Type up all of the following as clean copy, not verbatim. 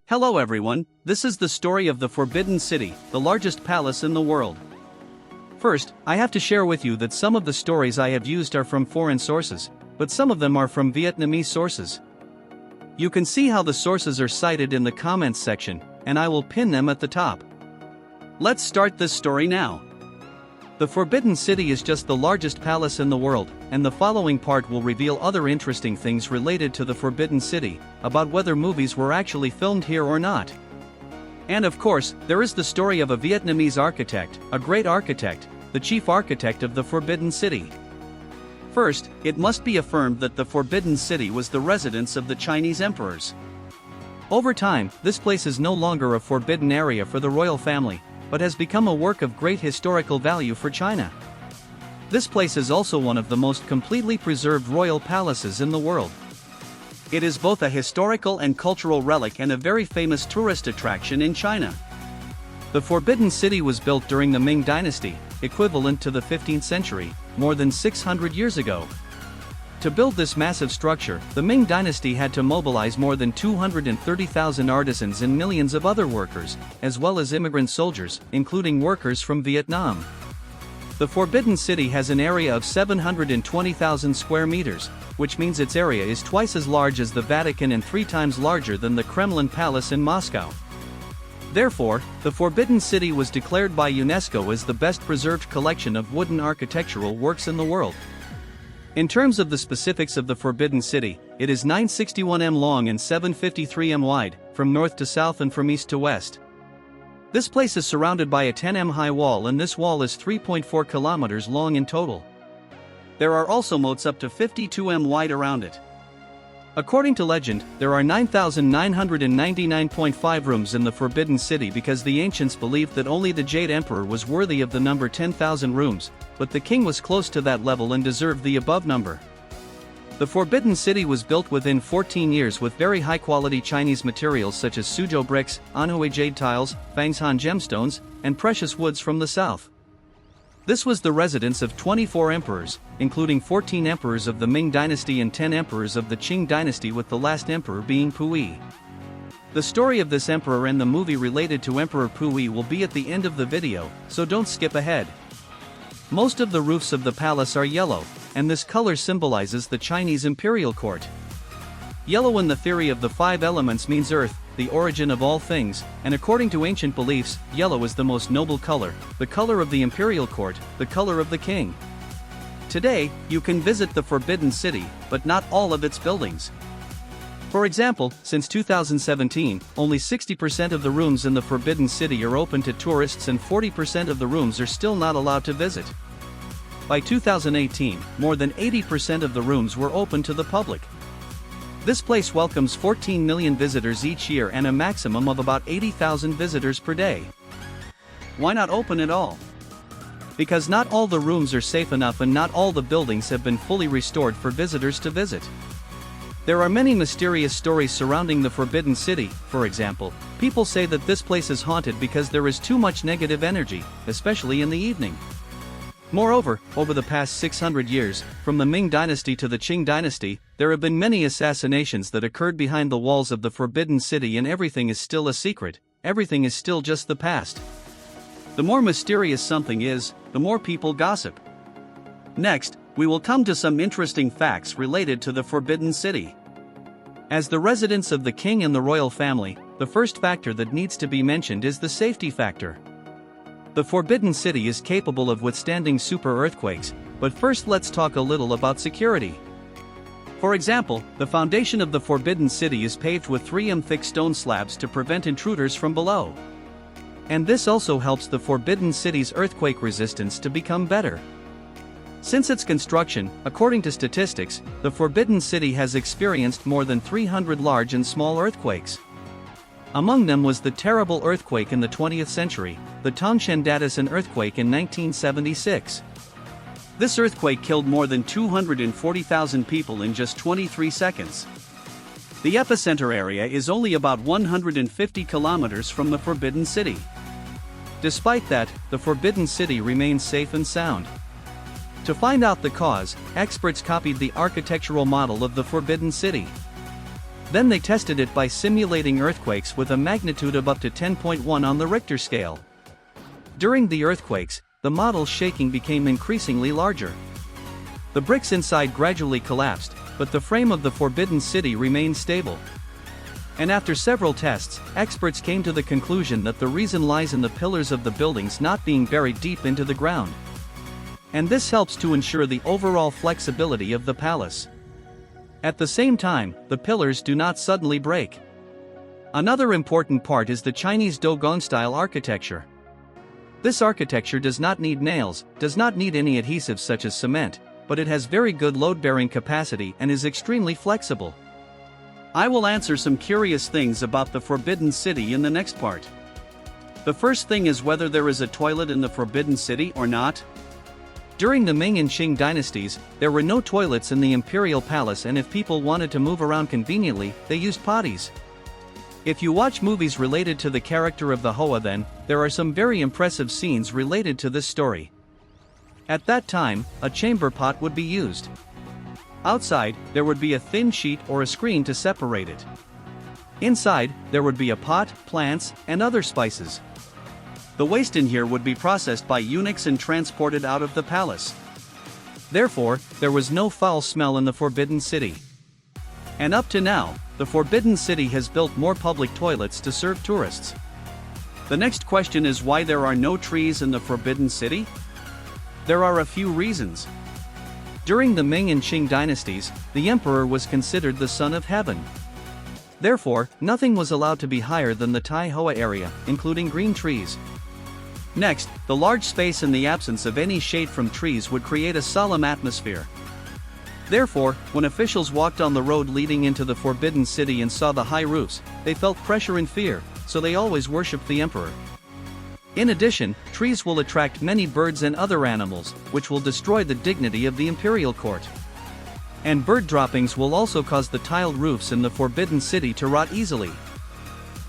Hello everyone, this is the story of the Forbidden City, the largest palace in the world. First, I have to share with you that some of the stories I have used are from foreign sources, but some of them are from Vietnamese sources. You can see how the sources are cited in the comments section, and I will pin them at the top. Let's start this story now. The Forbidden City is just the largest palace in the world, and the following part will reveal other interesting things related to the Forbidden City, about whether movies were actually filmed here or not. And of course, there is the story of a Vietnamese architect, a great architect, the chief architect of the Forbidden City. First, it must be affirmed that the Forbidden City was the residence of the Chinese emperors. Over time, this place is no longer a forbidden area for the royal family, but has become a work of great historical value for China. This place is also one of the most completely preserved royal palaces in the world. It is both a historical and cultural relic and a very famous tourist attraction in China. The Forbidden City was built during the Ming Dynasty, equivalent to the 15th century, more than 600 years ago. To build this massive structure, the Ming Dynasty had to mobilize more than 230,000 artisans and millions of other workers, as well as immigrant soldiers, including workers from Vietnam. The Forbidden City has an area of 720,000 square meters, which means its area is twice as large as the Vatican and 3 times larger than the Kremlin Palace in Moscow. Therefore, the Forbidden City was declared by UNESCO as the best preserved collection of wooden architectural works in the world. In terms of the specifics of the Forbidden City, it is 961 m long and 753 m wide, from north to south and from east to west. This place is surrounded by a 10 m high wall, and this wall is 3.4 kilometers long in total. There are also moats up to 52 m wide around it. According to legend, there are 9,999.5 rooms in the Forbidden City because the ancients believed that only the Jade Emperor was worthy of the number 10,000 rooms, but the king was close to that level and deserved the above number. The Forbidden City was built within 14 years with very high-quality Chinese materials such as Suzhou bricks, Anhui jade tiles, Fangshan gemstones, and precious woods from the south. This was the residence of 24 emperors, including 14 emperors of the Ming Dynasty and 10 emperors of the Qing Dynasty, with the last emperor being Puyi. The story of this emperor and the movie related to Emperor Puyi will be at the end of the video, so don't skip ahead. Most of the roofs of the palace are yellow, and this color symbolizes the Chinese imperial court. Yellow in the theory of the 5 elements means earth, the origin of all things, and according to ancient beliefs, yellow is the most noble color, the color of the imperial court, the color of the king. Today, you can visit the Forbidden City, but not all of its buildings. For example, since 2017, only 60% of the rooms in the Forbidden City are open to tourists and 40% of the rooms are still not allowed to visit. By 2018, more than 80% of the rooms were open to the public. This place welcomes 14 million visitors each year and a maximum of about 80,000 visitors per day. Why not open it all? Because not all the rooms are safe enough and not all the buildings have been fully restored for visitors to visit. There are many mysterious stories surrounding the Forbidden City. For example, people say that this place is haunted because there is too much negative energy, especially in the evening. Moreover, over the past 600 years, from the Ming Dynasty to the Qing Dynasty, there have been many assassinations that occurred behind the walls of the Forbidden City, and everything is still a secret, everything is still just the past. The more mysterious something is, the more people gossip. Next, we will come to some interesting facts related to the Forbidden City. As the residence of the king and the royal family, the first factor that needs to be mentioned is the safety factor. The Forbidden City is capable of withstanding super earthquakes, but first let's talk a little about security. For example, the foundation of the Forbidden City is paved with 3 m thick stone slabs to prevent intruders from below. And this also helps the Forbidden City's earthquake resistance to become better. Since its construction, according to statistics, the Forbidden City has experienced more than 300 large and small earthquakes. Among them was the terrible earthquake in the 20th century, the Tongshan-Dadasan earthquake in 1976. This earthquake killed more than 240,000 people in just 23 seconds. The epicenter area is only about 150 kilometers from the Forbidden City. Despite that, the Forbidden City remains safe and sound. To find out the cause, experts copied the architectural model of the Forbidden City. Then they tested it by simulating earthquakes with a magnitude of up to 10.1 on the Richter scale. During the earthquakes, the model's shaking became increasingly larger. The bricks inside gradually collapsed, but the frame of the Forbidden City remained stable. And after several tests, experts came to the conclusion that the reason lies in the pillars of the buildings not being buried deep into the ground. And this helps to ensure the overall flexibility of the palace. At the same time, the pillars do not suddenly break. Another important part is the Chinese Dogon-style architecture. This architecture does not need nails, does not need any adhesives such as cement, but it has very good load-bearing capacity and is extremely flexible. I will answer some curious things about the Forbidden City in the next part. The first thing is whether there is a toilet in the Forbidden City or not. During the Ming and Qing dynasties, there were no toilets in the imperial palace, and if people wanted to move around conveniently, they used potties. If you watch movies related to the character of the Hoa, then there are some very impressive scenes related to this story. At that time, a chamber pot would be used. Outside, there would be a thin sheet or a screen to separate it. Inside, there would be a pot, plants, and other spices. The waste in here would be processed by eunuchs and transported out of the palace. Therefore, there was no foul smell in the Forbidden City. And up to now, the Forbidden City has built more public toilets to serve tourists. The next question is why there are no trees in the Forbidden City? There are a few reasons. During the Ming and Qing dynasties, the emperor was considered the son of heaven. Therefore, nothing was allowed to be higher than the Tai Hoa area, including green trees. Next, the large space and the absence of any shade from trees would create a solemn atmosphere. Therefore, when officials walked on the road leading into the Forbidden City and saw the high roofs, they felt pressure and fear, so they always worshipped the emperor. In addition, trees will attract many birds and other animals, which will destroy the dignity of the imperial court. And bird droppings will also cause the tiled roofs in the Forbidden City to rot easily.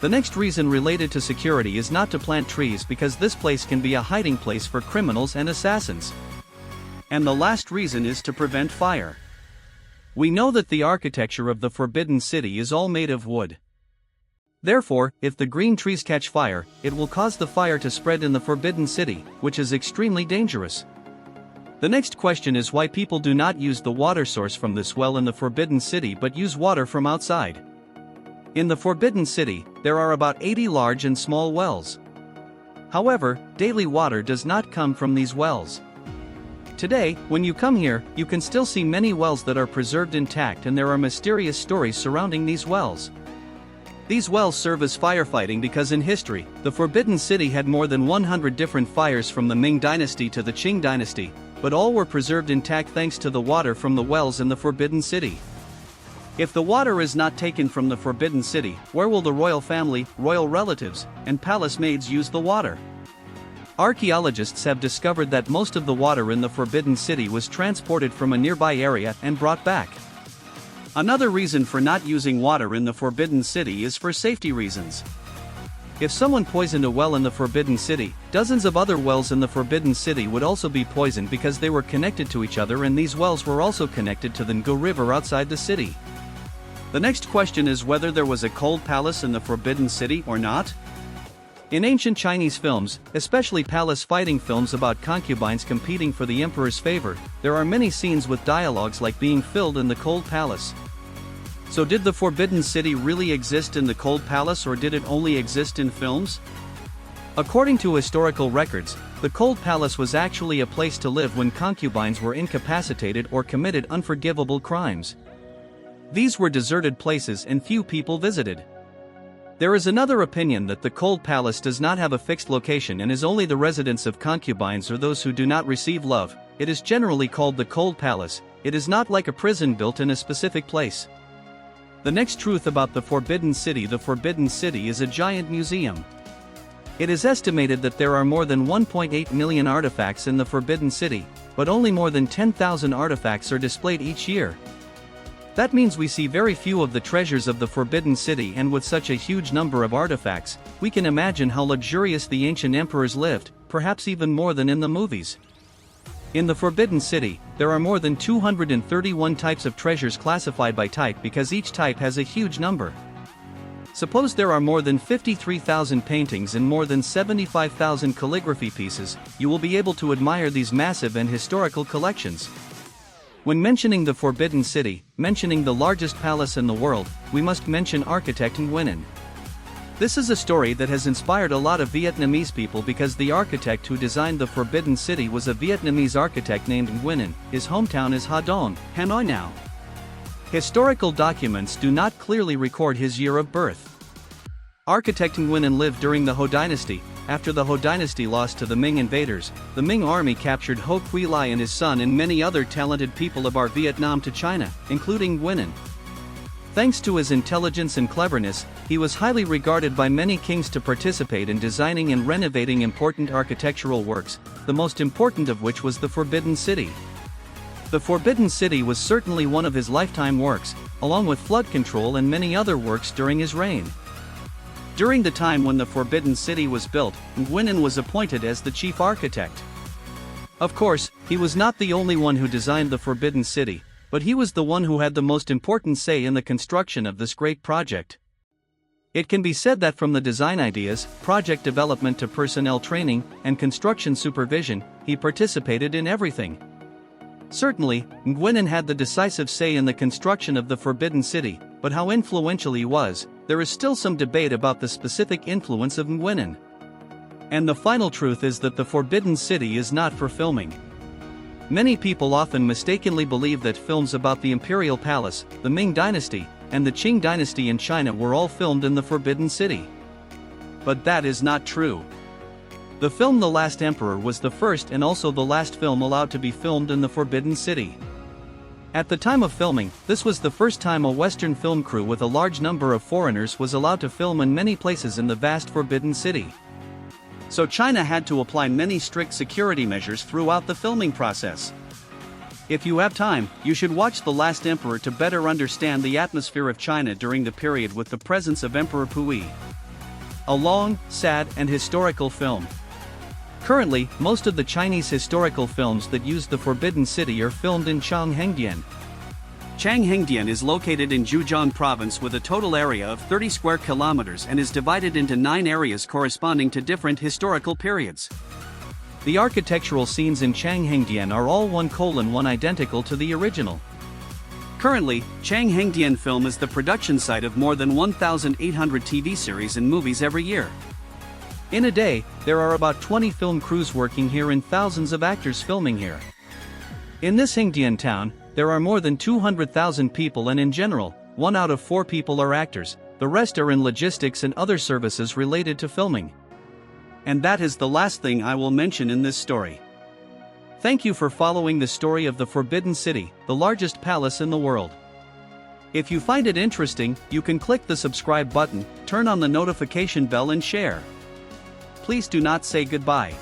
The next reason related to security is not to plant trees because this place can be a hiding place for criminals and assassins. And the last reason is to prevent fire. We know that the architecture of the Forbidden City is all made of wood. Therefore, if the green trees catch fire, it will cause the fire to spread in the Forbidden City, which is extremely dangerous. The next question is why people do not use the water source from this well in the Forbidden City but use water from outside. In the Forbidden City, there are about 80 large and small wells. However, daily water does not come from these wells. Today, when you come here, you can still see many wells that are preserved intact, and there are mysterious stories surrounding these wells. These wells serve as firefighting because in history, the Forbidden City had more than 100 different fires from the Ming dynasty to the Qing dynasty, but all were preserved intact thanks to the water from the wells in the Forbidden City. If the water is not taken from the Forbidden City, where will the royal family, royal relatives, and palace maids use the water? Archaeologists have discovered that most of the water in the Forbidden City was transported from a nearby area and brought back. Another reason for not using water in the Forbidden City is for safety reasons. If someone poisoned a well in the Forbidden City, dozens of other wells in the Forbidden City would also be poisoned because they were connected to each other, and these wells were also connected to the Ngo River outside the city. The next question is whether there was a cold palace in the Forbidden City or not. In ancient Chinese films, especially palace fighting films about concubines competing for the emperor's favor, there are many scenes with dialogues like being filled in the cold palace. So did the Forbidden City really exist in the cold palace, or did it only exist in films? According to historical records, the cold palace was actually a place to live when concubines were incapacitated or committed unforgivable crimes. These were deserted places and few people visited. There is another opinion that the cold palace does not have a fixed location and is only the residence of concubines or those who do not receive love. It is generally called the cold palace. It is not like a prison built in a specific place. The next truth about the Forbidden City is a giant museum. It is estimated that there are more than 1.8 million artifacts in the Forbidden City, but only more than 10,000 artifacts are displayed each year. That means we see very few of the treasures of the Forbidden City, and with such a huge number of artifacts, we can imagine how luxurious the ancient emperors lived, perhaps even more than in the movies. In the Forbidden City, there are more than 231 types of treasures classified by type because each type has a huge number. Suppose there are more than 53,000 paintings and more than 75,000 calligraphy pieces, you will be able to admire these massive and historical collections. When mentioning the Forbidden City, mentioning the largest palace in the world, we must mention architect Nguyen. This is a story that has inspired a lot of Vietnamese people because the architect who designed the Forbidden City was a Vietnamese architect named Nguyen. His hometown is Ha Dong, Hanoi now. Historical documents do not clearly record his year of birth. Architect Nguyen lived during the Ho dynasty. After the Ho dynasty lost to the Ming invaders, the Ming army captured Ho Quy Lai and his son and many other talented people of our Vietnam to China, including Nguyen. Thanks to his intelligence and cleverness, he was highly regarded by many kings to participate in designing and renovating important architectural works, the most important of which was the Forbidden City. The Forbidden City was certainly one of his lifetime works, along with flood control and many other works during his reign. During the time when the Forbidden City was built, Nguyen was appointed as the chief architect. Of course, he was not the only one who designed the Forbidden City, but he was the one who had the most important say in the construction of this great project. It can be said that from the design ideas, project development to personnel training, and construction supervision, he participated in everything. Certainly, Nguyen had the decisive say in the construction of the Forbidden City, but how influential he was, there is still some debate about the specific influence of Nguyen. And the final truth is that the Forbidden City is not for filming. Many people often mistakenly believe that films about the imperial palace, the Ming dynasty, and the Qing dynasty in China were all filmed in the Forbidden City. But that is not true. The film The Last Emperor was the first and also the last film allowed to be filmed in the Forbidden City. At the time of filming, this was the first time a Western film crew with a large number of foreigners was allowed to film in many places in the vast Forbidden City. So China had to apply many strict security measures throughout the filming process. If you have time, you should watch The Last Emperor to better understand the atmosphere of China during the period with the presence of Emperor Puyi. A long, sad, and historical film. Currently, most of the Chinese historical films that use the Forbidden City are filmed in Changhengdian. Changhengdian is located in Zhejiang province with a total area of 30 square kilometers and is divided into 9 areas corresponding to different historical periods. The architectural scenes in Changhengdian are all 1:1 identical to the original. Currently, Changhengdian Film is the production site of more than 1,800 TV series and movies every year. In a day, there are about 20 film crews working here and thousands of actors filming here. In this Hengdian town, there are more than 200,000 people and in general, 1 out of 4 people are actors, the rest are in logistics and other services related to filming. And that is the last thing I will mention in this story. Thank you for following the story of the Forbidden City, the largest palace in the world. If you find it interesting, you can click the subscribe button, turn on the notification bell and share. Please do not say goodbye.